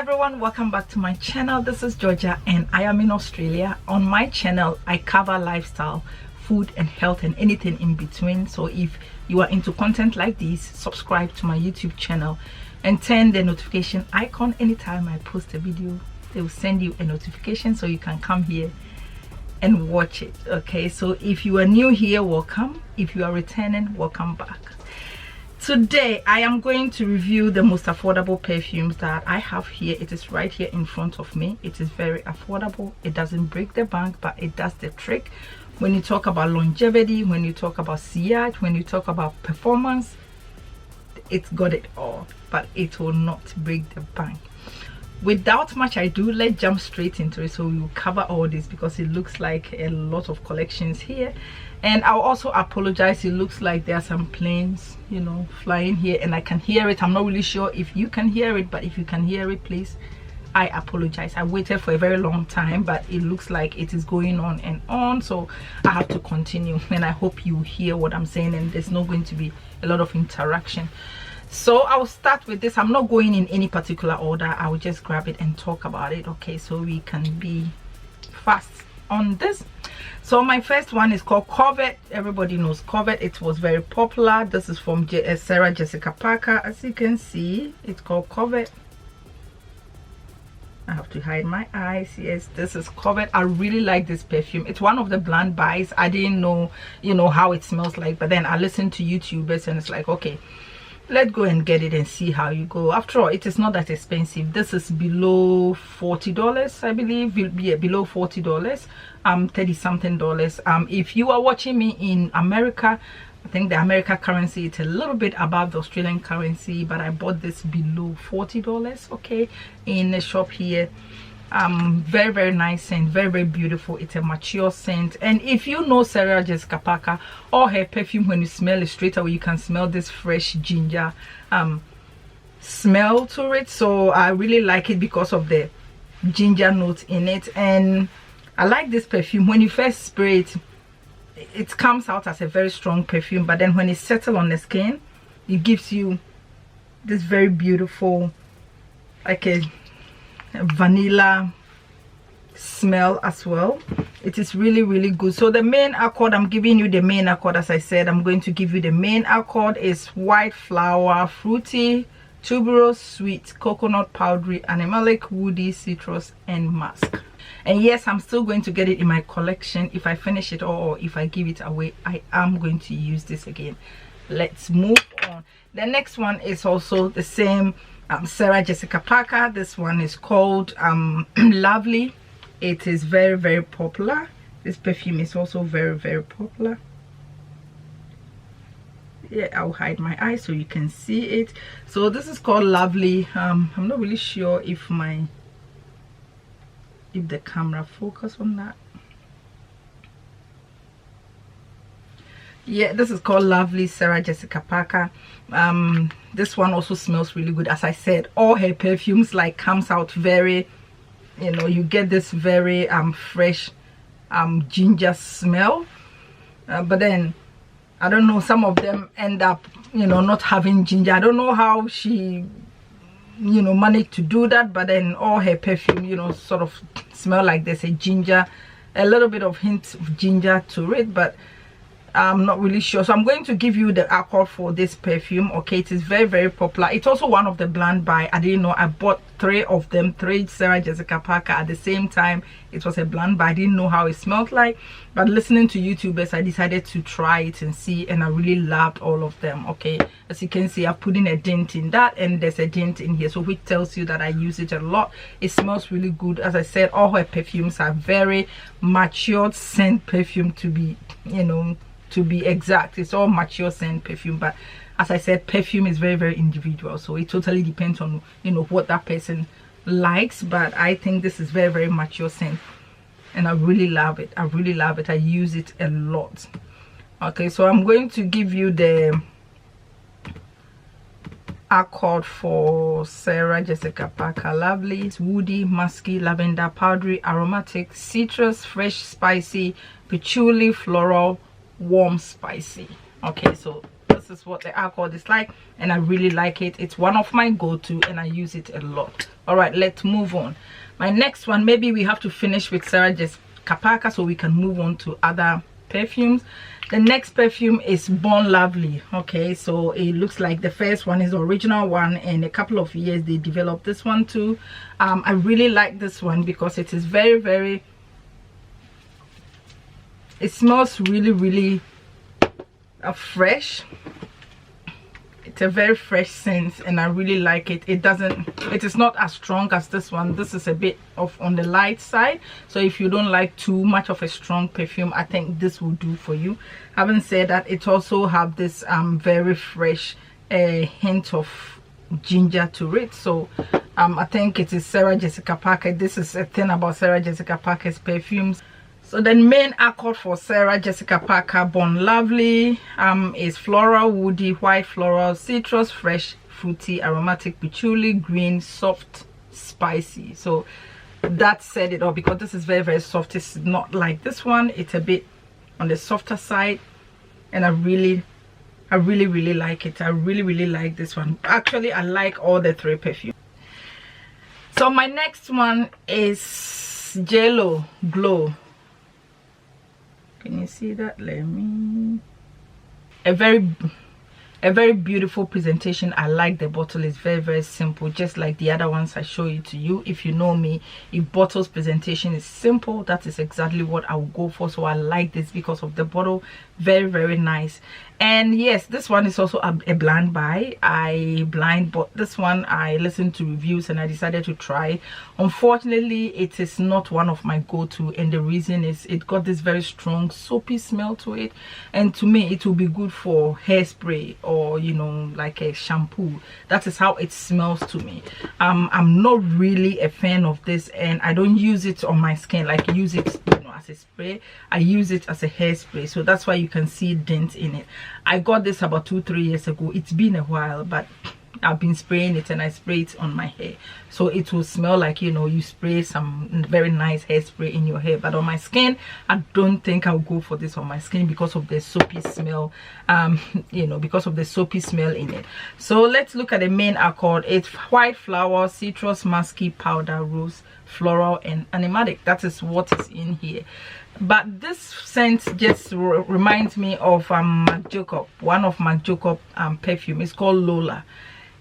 everyone, welcome back to my channel. This is Georgia and I am in Australia. On my channel I cover lifestyle, food and health and anything in between. So if you are into content like this, subscribe to my YouTube channel and turn the notification icon. Anytime I post a video, they will send you a notification so you can come here and watch it. Okay, so if you are new here, welcome. If you are returning, welcome back. Today I am going to review the most affordable perfumes that I have here. It is right here in front of me. It is very affordable. It doesn't break the bank, but it does the trick. When you talk about longevity, when you talk about sillage, when you talk about performance, it's got it all, but it will not break the bank. Without much ado, let's jump straight into it. So we will cover all this because it looks like a lot of collections here. And I'll also apologize, it looks like there are some planes, you know, flying here and I can hear it. I'm not really sure if you can hear it, but if you can hear it, please, I apologize. I waited for a very long time, but it looks like it is going on and on, so I have to continue. And I hope you hear what I'm saying and there's not going to be a lot of interaction. So I'll start with this. I'm not going in any particular order. I will just grab it and talk about it, okay, so we can be fast on this. So my first one is called 𝐥𝐤𝐤𝐞. Everybody knows 𝐥𝐤𝐤𝐞. It was very popular. This is from Sarah Jessica Parker. As you can see, it's called 𝐥𝐤𝐤𝐞. I have to hide my eyes. Yes, this is 𝐥𝐤𝐤𝐞. I really like this perfume. It's one of the blind buys. I didn't know, you know, how it smells like, but then I listened to YouTubers and it's like, okay, let's go and get it and see how you go. After all, it is not that expensive. This is below $40, I believe. Yeah, below $40, 30 something dollars. If you are watching me in America, I think the American currency it's a little bit above the Australian currency, but I bought this below $40, okay, in the shop here. Very, very nice scent, very, very beautiful. It's a mature scent. And if you know Sarah Jessica Parker or her perfume, when you smell it straight away, you can smell this fresh ginger smell to it. So I really like it because of the ginger notes in it. And I like this perfume. When you first spray it, it comes out as a very strong perfume, but then when it settles on the skin, it gives you this very beautiful, like a vanilla smell as well. It is really, really good. So the main accord, I'm giving you the main accord. As I said, I'm going to give you the main accord. Is white flower, fruity, tuberose, sweet, coconut, powdery, animalic, woody, citrus, and musk. And yes, I'm still going to get it in my collection. If I finish it or if I give it away, I am going to use this again. Let's move on. The next one is also the same Sarah Jessica Parker. This one is called Lovely. It is very, very popular. This perfume is also very, very popular. Yeah, I'll hide my eyes so you can see it. So this is called Lovely. I'm not really sure if the camera focus on that. Yeah, this is called Lovely, Sarah Jessica Parker. This one also smells really good. As I said, all her perfumes like comes out very, you know, you get this very fresh ginger smell, but then I don't know, some of them end up, you know, not having ginger. I don't know how she, you know, managed to do that, but then all her perfume, you know, sort of smell like there's a ginger, a little bit of hint of ginger to it, but I'm not really sure. So I'm going to give you the accord for this perfume, okay. It is very, very popular. It's also one of the blind buy. I didn't know. I bought 3 of them, 3 Sarah Jessica Parker at the same time. It was a blind buy. I didn't know how it smelled like, but listening to YouTubers, I decided to try it and see, and I really loved all of them, okay. As you can see, I've put in a dent in that, and there's a dent in here, so which tells you that I use it a lot. It smells really good. As I said, all her perfumes are very matured scent perfume, to be, you know, to be exact. It's all mature scent perfume, but as I said, perfume is very, very individual, so it totally depends on, you know, what that person likes. But I think this is very, very mature scent and I really love it. I really love it. I use it a lot. Okay, so I'm going to give you the accord for Sarah Jessica Parker Lovely. It's woody, musky, lavender, powdery, aromatic, citrus, fresh, spicy, patchouli, floral, warm, spicy. Okay, so this This is what the alcohol is like, and I really like it. It's one of my go-to, and I use it a lot. All right, let's move on. My next one, maybe we have to finish with 𝐥𝐤𝐬𝐿 Parker so we can move on to other perfumes. The next perfume is Born Lovely. Okay, so it looks like the first one is the original one, and a couple of years they developed this one too. I really like this one because it is very, it smells really fresh. It's a very fresh scent, and I really like it. It is not as strong as this one. This is a bit of on the light side, so if you don't like too much of a strong perfume, I think this will do for you. Having said that, it also have this very fresh hint of ginger to it. So I think it is 𝐥𝐤𝐬𝐿 Parker. This is a thing about 𝐥𝐤𝐬𝐿 Parker's perfumes. So the main accord for 𝐥𝐤𝐬𝐿 Parker Born Lovely is floral, woody, white floral, citrus, fresh, fruity, aromatic, patchouli, green, soft, spicy. So that said it all, because this is very soft. It's not like this one. It's a bit on the softer side, and I really like it. I really like this one. Actually, I like all the three perfumes. So my next one is 𝐥𝐢𝐤𝐤 Glow. Can you see that? Let me. A very beautiful presentation. I like the bottle. It's very simple, just like the other ones I show you to you. If you know me, if bottles presentation is simple, that is exactly what I will go for. So I like this because of the bottle. Very nice. And yes, this one is also a blind buy. I blind bought this one. I listened to reviews and I decided to try. Unfortunately, it is not one of my go-to, and the reason is it got this very strong soapy smell to it, and to me it will be good for hairspray or, you know, like a shampoo. That is how it smells to me. I'm not really a fan of this, and I don't use it on my skin like use it, you know, as a spray. I use it as a hairspray, so that's why you can see dents in it. I got this about 2-3 years ago. It's been a while, but I've been spraying it, and I spray it on my hair, so it will smell like, you know, you spray some very nice hairspray in your hair. But on my skin, I don't think I'll go for this on my skin because of the soapy smell, you know, because of the soapy smell in it. So let's look at the main accord. It's white flower, citrus, musky, powder, rose, floral, and animatic. That is what is in here. But this scent just reminds me of 𝐥𝐤𝐬𝐿, one of 𝐥𝐤𝐬𝐿 perfume. It's called Lola.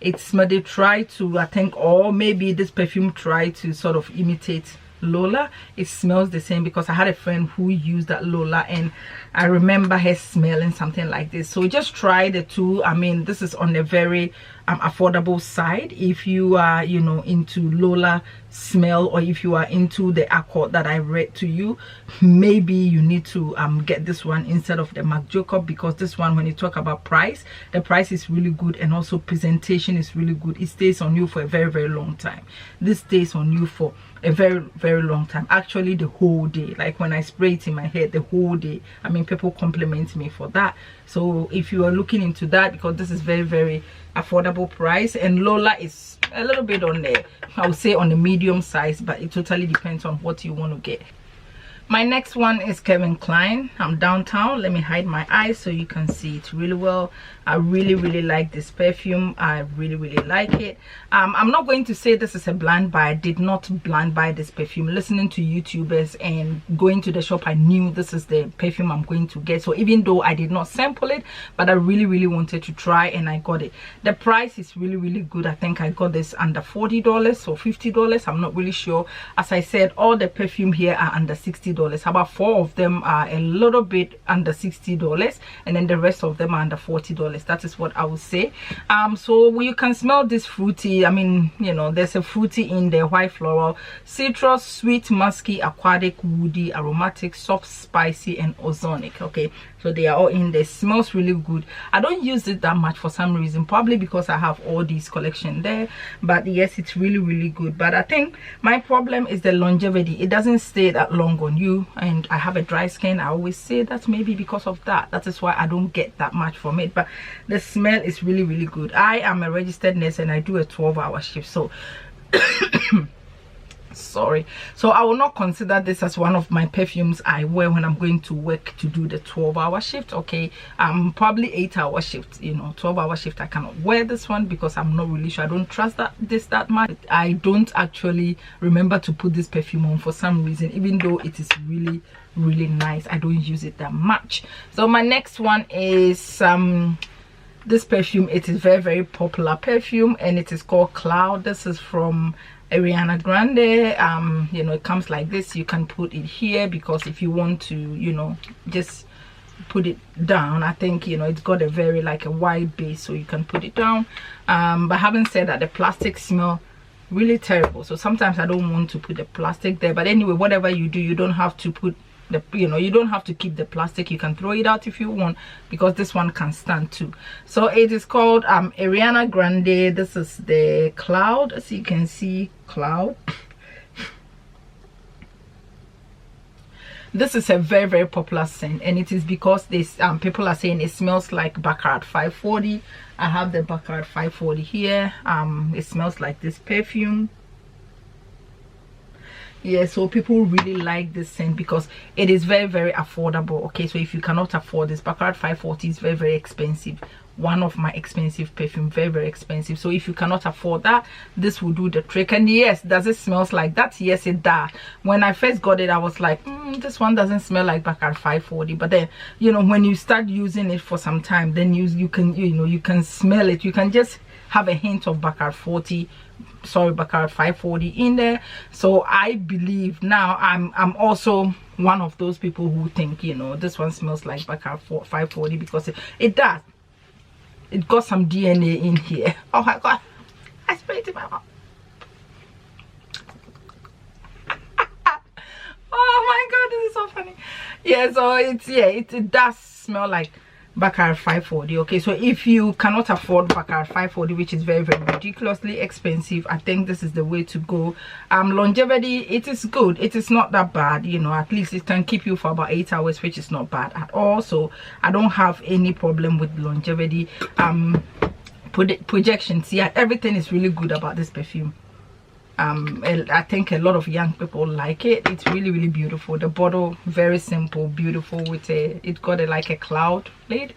It's they try to, I think, or maybe this perfume tried to sort of imitate Lola. It smells the same because I had a friend who used that Lola, and I remember her smelling something like this. So just try the two. I mean, this is on a very affordable side. If you are, you know, into Lola smell, or if you are into the accord that I read to you, maybe you need to get this one instead of the 𝐥𝐤𝐬𝐿, because this one, when you talk about price, the price is really good, and also presentation is really good. It stays on you for a very long time. This stays on you for a very long time, actually the whole day. Like when I spray it in my hair, the whole day. I mean, people compliment me for that. So if you are looking into that, because this is very affordable price, and Lola is a little bit on the, I would say, on the medium size, but it totally depends on what you want to get. My next one is Calvin Klein. I'm downtown. Let me hide my eyes so you can see it really well. I really like this perfume. I really like it. I'm not going to say this is a blind buy. I did not blind buy this perfume. Listening to YouTubers and going to the shop, I knew this is the perfume I'm going to get. So even though I did not sample it, but I really wanted to try, and I got it. The price is really good. I think I got this under $40 or $50. I'm not really sure. As I said, all the perfume here are under $60. About 4 of them are a little bit under $60, and then the rest of them are under $40. That is what I would say. So you can smell this fruity. I mean, you know, there's a fruity in the white floral, citrus, sweet, musky, aquatic, woody, aromatic, soft, spicy, and ozonic. Okay, so they are all in there. Smells really good. I don't use it that much for some reason, probably because I have all these collection there, but yes, it's really good. But I think my problem is the longevity. It doesn't stay that long on you, and I have a dry skin. I always say that maybe because of that. That is why I don't get that much from it. But the smell is really good. I am a registered nurse, and I do a 12-hour shift, so sorry. So I will not consider this as one of my perfumes I wear when I'm going to work to do the 12-hour shift. Okay, probably 8-hour shift, you know. 12-hour shift I cannot wear this one because I'm not really sure. I don't trust that much. I don't actually remember to put this perfume on for some reason, even though it is really nice. I don't use it that much. So my next one is this perfume. It is very popular perfume, and it is called Cloud. This is from Ariana Grande. You know, it comes like this. You can put it here because if you want to, you know, just put it down, I think, you know, it's got a very like a wide base, so you can put it down. But having said that, the plastic smell really terrible, so sometimes I don't want to put the plastic there. But anyway, whatever you do, you don't have to put the, you know, you don't have to keep the plastic. You can throw it out if you want, because this one can stand too. So it is called Ariana Grande. This is the Cloud, as you can see, Cloud. This is a very popular scent, and it is because this people are saying it smells like Baccarat 540. I have the Baccarat 540 here. It smells like this perfume. Yeah, so people really like this scent because it is very affordable. Okay, so if you cannot afford this, Baccarat 540 is very expensive. One of my expensive perfume, very expensive. So if you cannot afford that, this will do the trick. And yes, does it smells like that? Yes, it does. When I first got it, I was like, this one doesn't smell like Baccarat 540. But then, you know, when you start using it for some time, then you can, you know, you can smell it. You can just have a hint of Baccarat 540 in there. So I believe now I'm also one of those people who think, you know, this one smells like Baccarat 540 because it does. It got some DNA in here. Oh my god, I sprayed it in my mouth. Oh my god, this is so funny. Yeah, so it's, yeah, it does smell like Baccarat 540. Okay, so if you cannot afford Baccarat 540, which is very ridiculously expensive, I think this is the way to go. Longevity, it is good. It is not that bad, you know. At least it can keep you for about 8 hours, which is not bad at all. So I don't have any problem with longevity. Projections, yeah, everything is really good about this perfume. I think a lot of young people like it. It's really beautiful. The bottle, very simple, beautiful, with it got like a cloud lid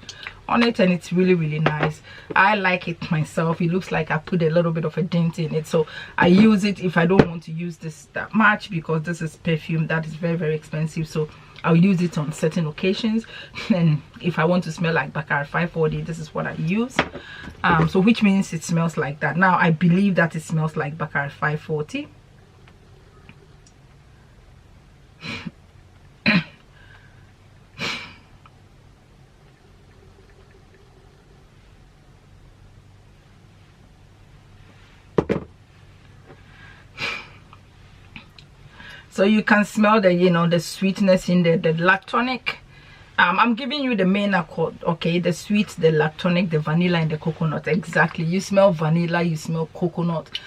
on it, and it's really nice. I like it myself. It looks like I put a little bit of a dent in it, so I use it if I don't want to use this that much, because this is perfume that is very expensive. So I'll use it on certain occasions, and if I want to smell like Baccarat 540, this is what I use. So which means it smells like that. Now I believe that it smells like Baccarat 540. So you can smell the, you know, the sweetness in the lactonic. I'm giving you the main accord, okay? The sweet, the lactonic, the vanilla, and the coconut. Exactly. You smell vanilla, you smell coconut,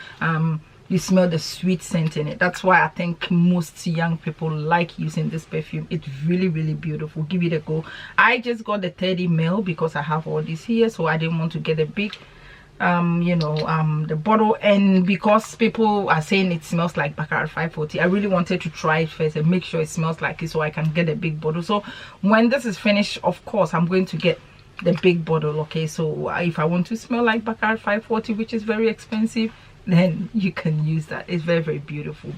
you smell the sweet scent in it. That's why I think most young people like using this perfume. It's really beautiful. Give it a go. I just got the 30 ml because I have all this here, so I didn't want to get a big you know, the bottle, and because people are saying it smells like Baccarat 540, I really wanted to try it first and make sure it smells like it, so I can get a big bottle. So when this is finished, of course I'm going to get the big bottle. Okay, so if I want to smell like Baccarat 540, which is very expensive, then you can use that. It's very beautiful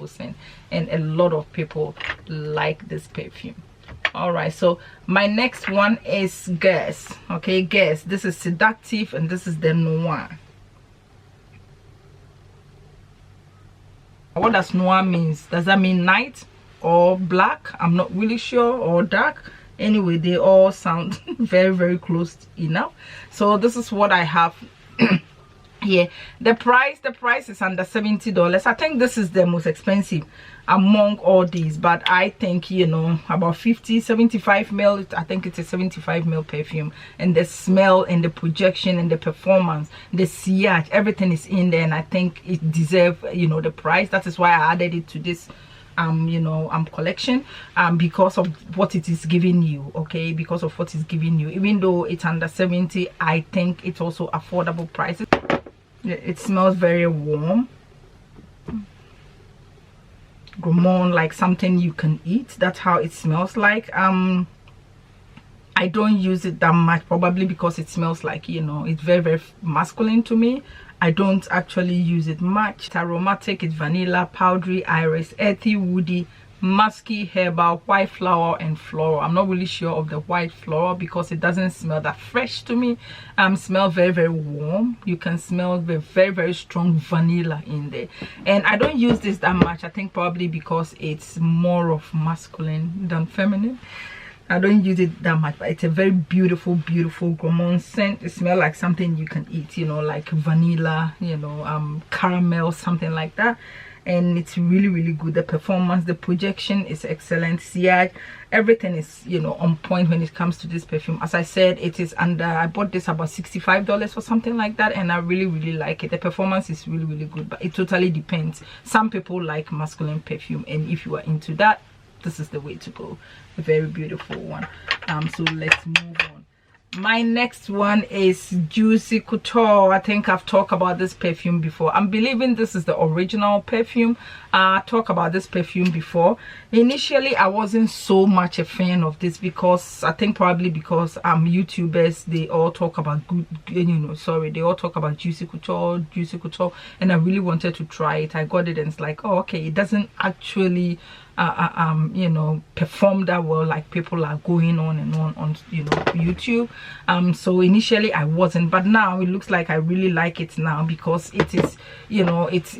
scent, and a lot of people like this perfume. All right, so my next one is Guess. Okay, Guess. This is Seductive, and this is the Noir. What does Noir means? Does that mean night or black? I'm not really sure. Or dark. Anyway, they all sound very close enough. So this is what I have. Yeah, the price is under $70. I think this is the most expensive among all these, but I think, you know, about 75 ml. I think it's a 75 ml perfume, and the smell and the projection and the performance, the sillage, everything is in there, and I think it deserves, you know, the price. That is why I added it to this you know, collection, because of what it is giving you. Okay, because of what it's giving you. Even though it's under 70, I think it's also affordable prices. It smells very warm. gourmand, like something you can eat. That's how it smells like. I don't use it that much, probably because it smells like, you know, it's very, very masculine to me. I don't actually use it much. It's aromatic. It's vanilla, powdery, iris, earthy, woody, musky, herbal, white flower, and floral. I'm not really sure of the white floral because it doesn't smell that fresh to me. Smell very, very warm. You can smell the very, very strong vanilla in there. And I don't use this that much. I think probably because it's more of masculine than feminine. I don't use it that much, but it's a very beautiful, beautiful gourmand scent. It smells like something you can eat, you know, like vanilla, you know, caramel, something like that. And it's really, really good. The performance, the projection is excellent. Sillage, everything is, you know, on point when it comes to this perfume. As I said, it is under, I bought this about $65 or something like that, and I really, really like it. The performance is really, really good, but it totally depends. Some people like masculine perfume, and if you are into that, this is the way to go. A very beautiful one. So let's move on. My next one is 𝐥𝐢𝐤𝐞. I think I've talked about this perfume before. I'm believing this is the original perfume. I talked about this perfume before. Initially, I wasn't so much a fan of this because I think probably because YouTubers, they all talk about good, you know, sorry, they all talk about 𝐥𝐢𝐤𝐞, and I really wanted to try it. I got it and it's like, oh, okay, it doesn't actually you know, perform that well like people are going on and on you know, YouTube. So initially I wasn't, but now it looks like I really like it now because it is, you know, it's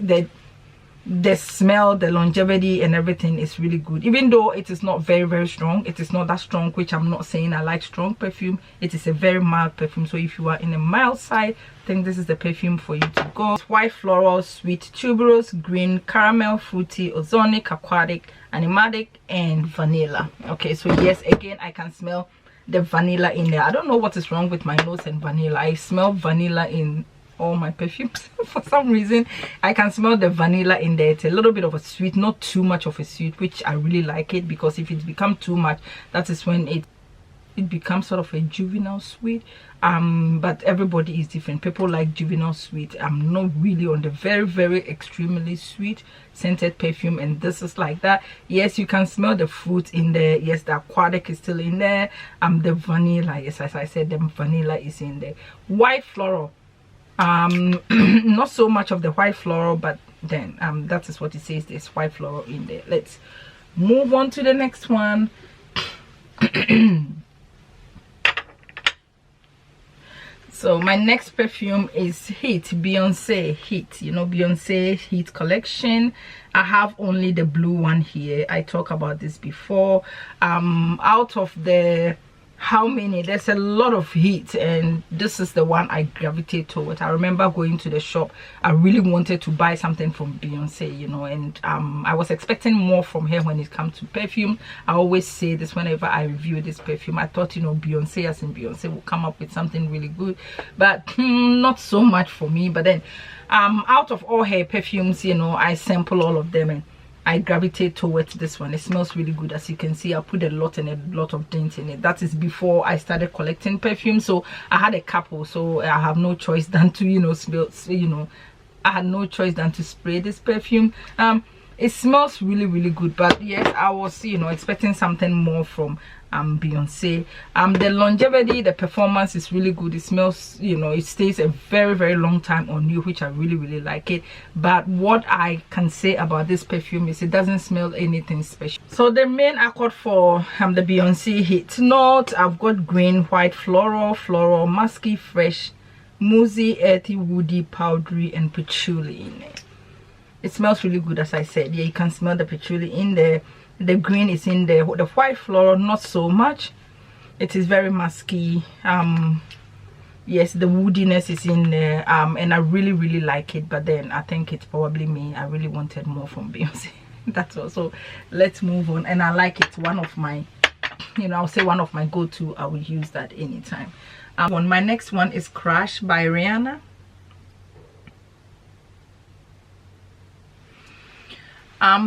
the smell, the longevity, and everything is really good. Even though it is not very, very strong, it is not that strong, which I'm not saying I like strong perfume. It is a very mild perfume, so if you are in a mild side, I think this is the perfume for you to go. It's white floral, sweet, tuberose, green, caramel, fruity, ozonic, aquatic, animatic, and vanilla. Okay, so yes, again, I can smell the vanilla in there. I don't know what is wrong with my nose and vanilla. I smell vanilla in all my perfumes. For some reason I can smell the vanilla in there. It's a little bit of a sweet, not too much of a sweet, which I really like it, because if it becomes too much, that is when it becomes sort of a juvenile sweet. But everybody is different. People like juvenile sweet. I'm not really on the very, very extremely sweet scented perfume, and this is like that. Yes, you can smell the fruit in there. Yes, the aquatic is still in there. The vanilla, yes, as I said, the vanilla is in there. White floral, not so much of the white floral, but then that is what it says, there's white floral in there. Let's move on to the next one. So my next perfume is Heat, Beyonce Heat, you know, Beyonce Heat collection. I have only the blue one here. I talked about this before. Out of the how many, there's a lot of Heat, and this is the one I gravitate towards. I remember going to the shop, I really wanted to buy something from Beyonce, you know, and I was expecting more from her when it comes to perfume. I always say this whenever I review this perfume. I thought, you know, Beyonce, as in Beyonce, will come up with something really good, but not so much for me. But then out of all her perfumes, you know, I sample all of them, and I gravitate towards this one. It smells really good. As you can see, I put a lot and a lot of dents in it. That is before I started collecting perfume, so I had a couple, so I have no choice than to, you know, smell, you know, I had no choice than to spray this perfume. It smells really, really good. But yes, I was, you know, expecting something more from Beyonce. The longevity, the performance is really good. It smells, you know, it stays a very, very long time on you, which I really, really like it. But what I can say about this perfume is it doesn't smell anything special. So the main accord for the Beyonce Heat note, I've got green, white floral, musky, fresh, moussey, earthy, woody, powdery, and patchouli in it. It smells really good, as I said. Yeah, you can smell the patchouli in there. The green is in there. The white floral, not so much. It is very musky. Yes, the woodiness is in there. And I really, really like it. But then I think it's probably me. I really wanted more from Beyonce. That's all. So let's move on. And I like it. One of my, you know, I'll say one of my go-to. I will use that anytime. My next one is Crash by Rihanna.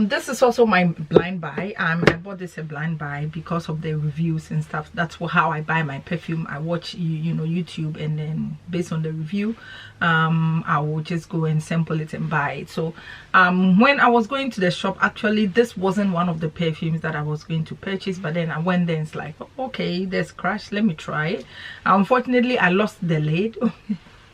This is also my blind buy. I bought this a blind buy because of the reviews and stuff. That's how I buy my perfume. I watch you know YouTube, and then based on the review I will just go and sample it and buy it. So when I was going to the shop, actually this wasn't one of the perfumes that I was going to purchase, but then I went there and it's like, okay, there's Crash, let me try it. Unfortunately I lost the lid.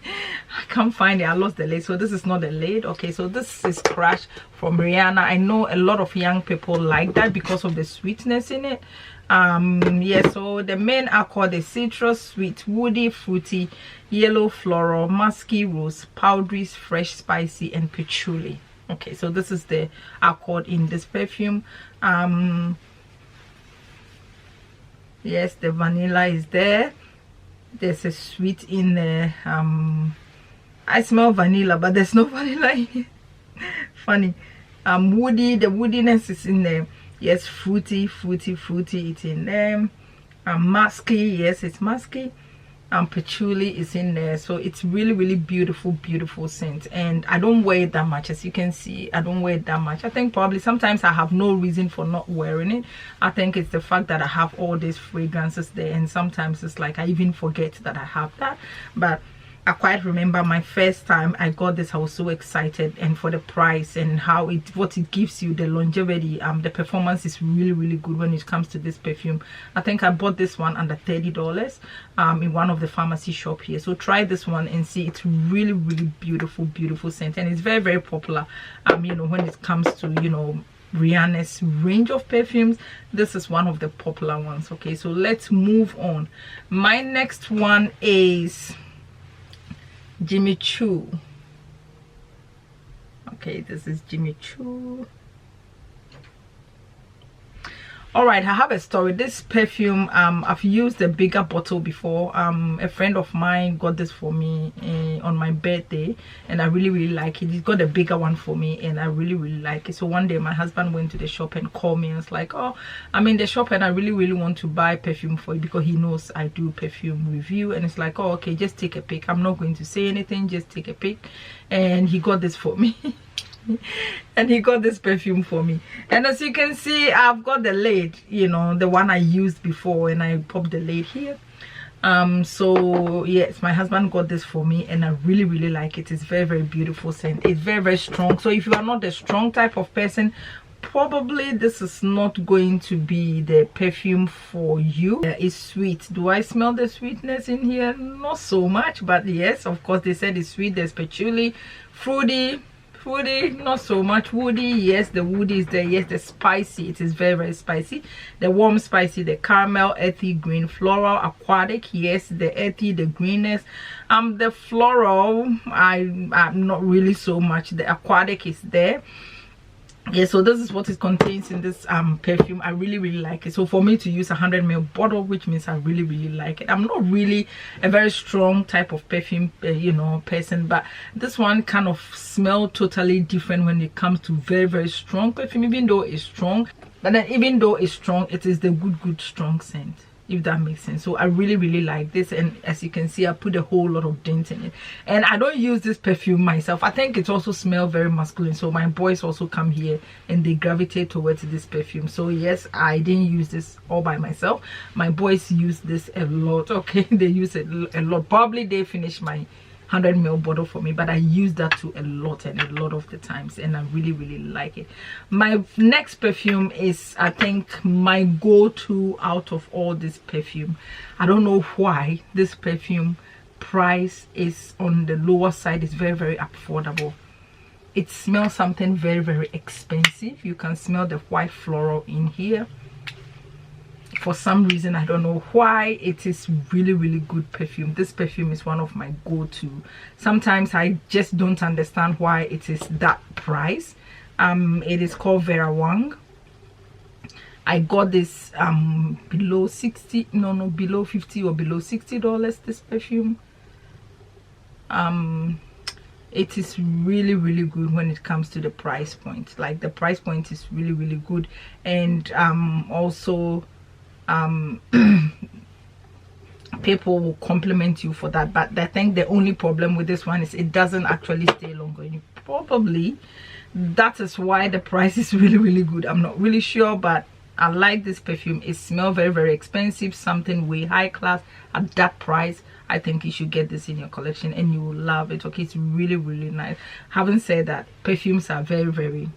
I can't find it. I lost the lid, so this is not the lid. Okay, so this is Crash from Rihanna. I know a lot of young people like that because of the sweetness in it. Yeah, so the main are called the citrus, sweet, woody, fruity, yellow, floral, musky, rose, powdery, fresh, spicy, and patchouli. Okay, so this is the accord in this perfume. Yes, the vanilla is there. There's a sweet in there. I smell vanilla, but there's no vanilla in it. Funny. Woody, the woodiness is in there. Yes, fruity, it's in there. Musky, yes, it's musky. Patchouli is in there. So it's really beautiful scent, and I don't wear it that much. As you can see, I don't wear it that much. I think probably sometimes I have no reason for not wearing it. I think it's the fact that I have all these fragrances there, and sometimes it's like I even forget that I have that. But I quite remember my first time I got this, I was so excited, and for the price and how what it gives you, the longevity, the performance is really good when it comes to this perfume. I think I bought this one under $30 in one of the pharmacy shop here. So try this one and see. It's really beautiful scent, and it's very popular you know, when it comes to, you know, Rihanna's range of perfumes. This is one of the popular ones. Okay, so let's move on. My next one is 𝐥𝐤𝐤𝐞. Okay, this is 𝐥𝐤𝐤𝐞. All right, I have a story. This perfume, I've used a bigger bottle before. A friend of mine got this for me on my birthday, and I really like it. He got a bigger one for me, and I really like it. So one day my husband went to the shop and called me and was like, oh, I'm in the shop and I really want to buy perfume for you, because he knows I do perfume review. And it's like, oh, okay, just take a pic. I'm not going to say anything, just take a pic. And he got this for me. And he got this perfume for me, and as you can see, I've got the lid, you know, the one I used before, and I popped the lid here. So yes, my husband got this for me, and I really like it. It's very beautiful scent. It's very strong. So if you are not the strong type of person, probably this is not going to be the perfume for you. It's sweet. Do I smell the sweetness in here? Not so much, but yes, of course they said it's sweet. There's patchouli, fruity, not so much. Woody, yes, the woody is there. Yes, the spicy, it is very spicy. The warm spicy, the caramel, earthy, green, floral, aquatic, yes, the earthy, the greenness. The floral, I'm not really so much. The aquatic is there. Yeah, so this is what it contains in this perfume. I really like it. So for me to use a 100 ml bottle, which means I really like it. I'm not really a very strong type of perfume you know, person, but this one kind of smell totally different when it comes to very strong perfume. Even though it's strong, but then even though it's strong, it is the good strong scent, if that makes sense. So I really like this, and as you can see, I put a whole lot of dents in it. And I don't use this perfume myself. I think it also smells very masculine, so my boys also come here and they gravitate towards this perfume. So yes, I didn't use this all by myself. My boys use this a lot. Okay, they use it a lot. Probably they finish my 100 ml bottle for me, but I use that too a lot of the times, and I really like it. My next perfume is, I think, my go-to out of all this perfume. I don't know why this perfume price is on the lower side. It's very affordable. It smells something very expensive. You can smell the white floral in here. For some reason, I don't know why, it is really good perfume. This perfume is one of my go-to. Sometimes I just don't understand why it is that price. It is called Vera Wang. I got this below 60, no, below 50 or below $60, this perfume. It is really good when it comes to the price point. Like, the price point is really good. And also people will compliment you for that. But I think the only problem with this one is it doesn't actually stay longer. You probably that is why the price is really good. I'm not really sure, but I like this perfume. It smells very expensive, something way high class at that price. I think you should get this in your collection and you will love it. Okay, it's really nice. Having said that, perfumes are very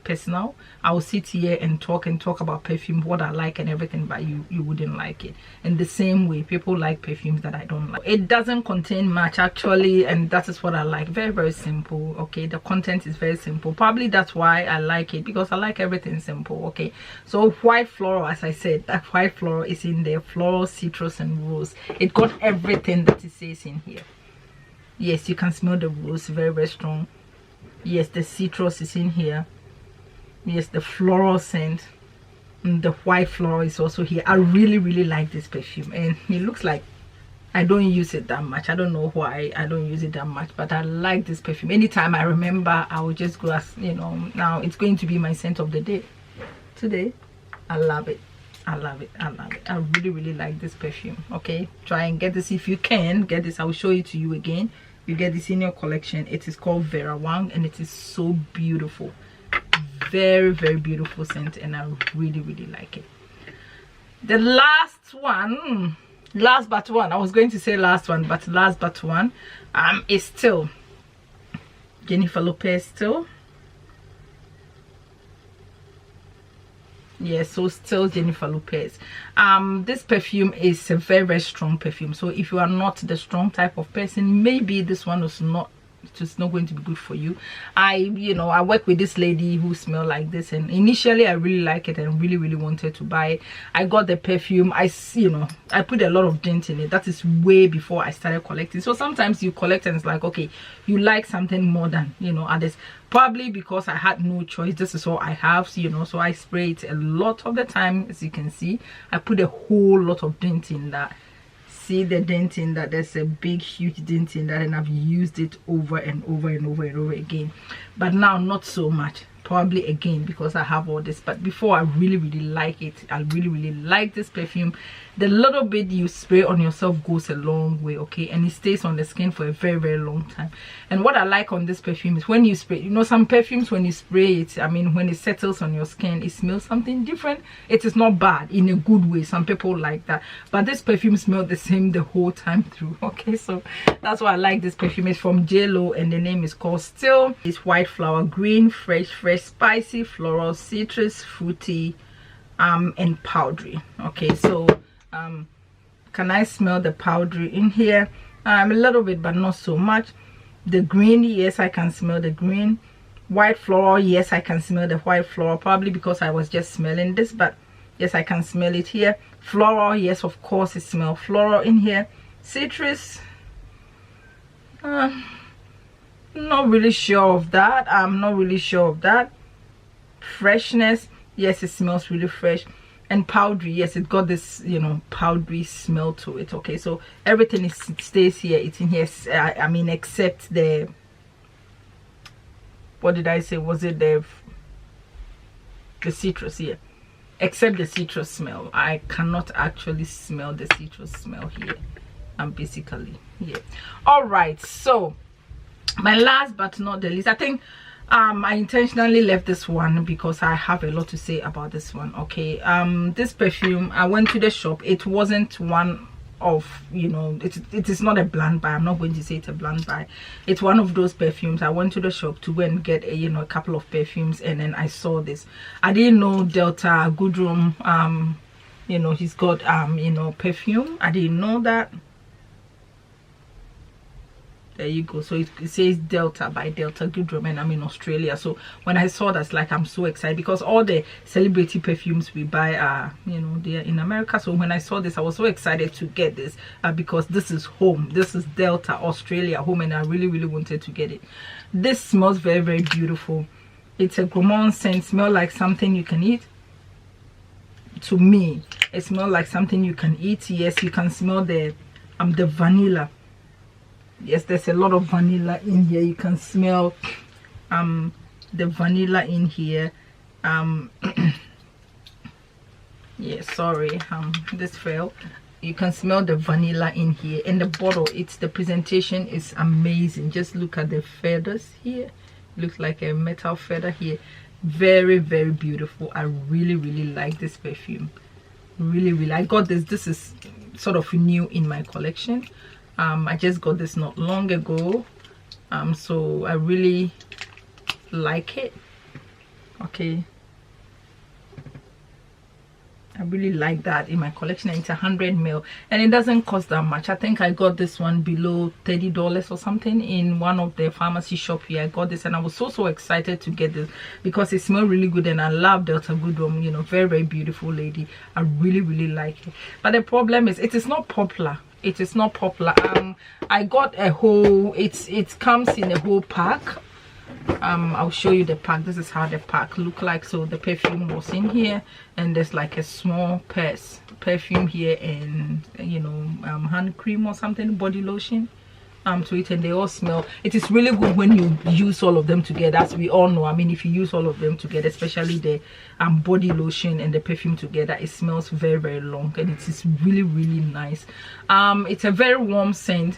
personal. I will sit here and talk about perfume, what I like and everything, but you wouldn't like it. In the same way, people like perfumes that I don't like. It doesn't contain much actually, and that is what I like. Very simple. Okay, the content is very simple. Probably that's why I like it, because I like everything simple. Okay, so white floral, as I said, that white floral is in there. Floral, citrus and rose. It got everything that it says in here. Yes, you can smell the rose, very strong. Yes, the citrus is in here. Yes, the floral scent, and the white floral is also here. I really like this perfume, and it looks like I don't use it that much. I don't know why I don't use it that much, but I like this perfume. Anytime I remember, I will just go, as you know, now it's going to be my scent of the day today. I love it. I really like this perfume. Okay, try and get this if you can get this. I will show it to you again. You get this in your collection. It is called Vera Wang, and it is so beautiful. Very beautiful scent, and I really like it. The last one, I was going to say last one, but last but one is still Jennifer Lopez. Still, yeah, so still Jennifer Lopez. This perfume is a very strong perfume, so if you are not the strong type of person, maybe this one is not, it's not going to be good for you. I work with this lady who smell like this, and initially I really like it and really wanted to buy it. I got the perfume. I put a lot of dent in it. That is way before I started collecting. So sometimes you collect and it's like, okay, you like something more than others. Probably because I had no choice. This is all I have, so I spray it a lot of the time. As you can see, I put a whole lot of dent in that. See the dent in that? There's a big huge dent in that, and I've used it over and over again, but now not so much. Probably again because I have all this, but before I really like it. I really like this perfume. The little bit you spray on yourself goes a long way. Okay, and it stays on the skin for a very long time. And what I like on this perfume is when you spray, some perfumes, when you spray it, when it settles on your skin, it smells something different. It is not bad in a good way. Some people like that, but this perfume smells the same the whole time through. Okay, so that's why I like this perfume. It's from 𝐥𝐢𝐤, and the name is called Still. It's white flower, green, fresh, spicy, floral, citrus, fruity, and powdery. Okay, so can I smell the powdery in here? A little bit, but not so much. The green, yes, I can smell the green. White floral, yes, I can smell the white floral, probably because I was just smelling this, but yes, I can smell it here. Floral, yes, of course it smells floral in here. Citrus, not really sure of that. I'm not really sure of that. Freshness, yes, it smells really fresh. And powdery, yes, it got this powdery smell to it. Okay, so everything stays here. It's in here. Except the, what did I say, was it the citrus here? Except the citrus smell. I cannot actually smell the citrus smell here. Basically, yeah. All right, so my last but not the least, I think I intentionally left this one because I have a lot to say about this one. Okay, this perfume, I went to the shop. It wasn't one of, it is not a blind buy. I'm not going to say it's a blind buy. It's one of those perfumes. I went to the shop to go and get a couple of perfumes, and then I saw this. I didn't know Delta Goodrum, he's got perfume. I didn't know that. There you go. So it says Delta by Delta Goodrum, and I'm in Australia. So when I saw that, like, I'm so excited because all the celebrity perfumes we buy are, they are in America. So when I saw this, I was so excited to get this because this is home. This is Delta Australia home, and I really wanted to get it. This smells very beautiful. It's a gourmand scent. Smell like something you can eat. To me, it smells like something you can eat. Yes, you can smell the vanilla. Yes, there's a lot of vanilla in here. You can smell the vanilla in here. Yeah, sorry, this fell. You can smell the vanilla in here. In the bottle, the presentation is amazing. Just look at the feathers here. looks like a metal feather here. Very, very beautiful. I really, really like this perfume. Really, I got this is sort of new in my collection. I just got this not long ago, so I really like it. Okay, I really like that in my collection. It's 100 ml and it doesn't cost that much. I think I got this one below $30 or something in one of the pharmacy shop here. I got this and I was so excited to get this because it smells really good, and I love 𝐥𝐤𝐤𝐞, you know, very beautiful lady. I really like it. But the problem is it is not popular. It is not popular. I got a whole, it comes in a whole pack. I'll show you the pack. This is how the pack look like. So the perfume was in here, and there's like a small perfume here, and you know, hand cream or something, body lotion to it, and they all smell. It is really good when you use all of them together, as we all know. I mean, if you use all of them together, especially the body lotion and the perfume together, it smells very long, and it is really nice. It's a very warm scent.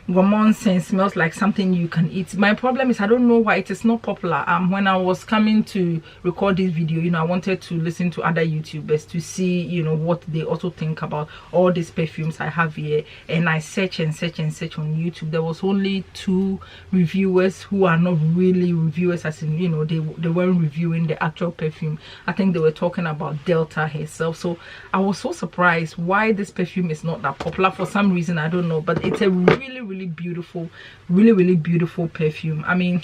Gourmand scent, smells like something you can eat. My problem is I don't know why it is not popular. When I was coming to record this video, you know, I wanted to listen to other YouTubers to see, you know, what they also think about all these perfumes I have here, and I search on YouTube. There was only 2 reviewers who are not really reviewers, as in, you know, they weren't reviewing the actual perfume. I think they were talking about Delta herself. So I was so surprised why this perfume is not that popular. For some reason, I don't know, but it's a really beautiful, really beautiful perfume. I mean,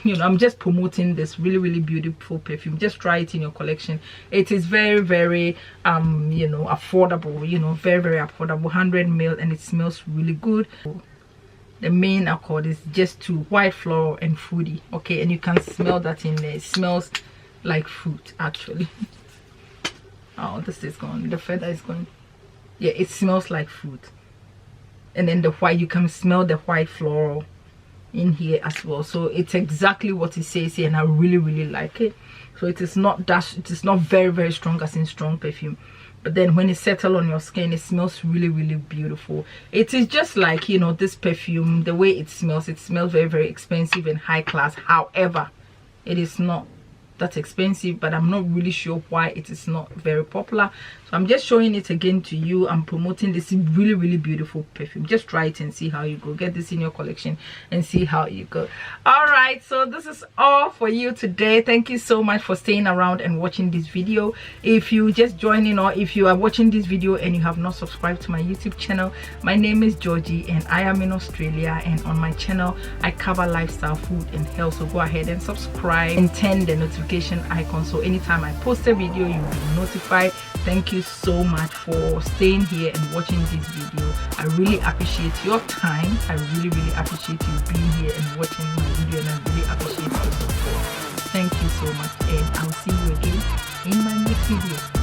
you know, I'm just promoting this really beautiful perfume. Just try it in your collection. It is very you know, affordable, you know, very affordable, 100 ml, and it smells really good. The main accord is just 2, white floral and fruity. Okay, and you can smell that in there. It smells like fruit actually. Oh, this is gone, the feather is gone. Yeah, it smells like fruit. And then the white, you can smell the white floral in here as well. So it's exactly what it says here, and I really like it. So it is not very strong, as in strong perfume, but then when it settles on your skin, it smells really beautiful. It is just like, you know, this perfume, the way it smells very expensive and high class. However, it is not that expensive, but I'm not really sure why it is not very popular. So I'm just showing it again to you. I'm promoting this really beautiful perfume. Just try it and see how you go. Get this in your collection and see how you go. All right, so this is all for you today. Thank you so much for staying around and watching this video. If you just joined in, or if you are watching this video and you have not subscribed to my YouTube channel, my name is Georgie and I am in Australia, and on my channel I cover lifestyle, food and health. So go ahead and subscribe and turn the notification icon, so anytime I post a video you will be notified. Thank you so much for staying here and watching this video. I really appreciate your time. I really appreciate you being here and watching my video, and I really appreciate your support. Thank you so much, and I'll see you again in my next video.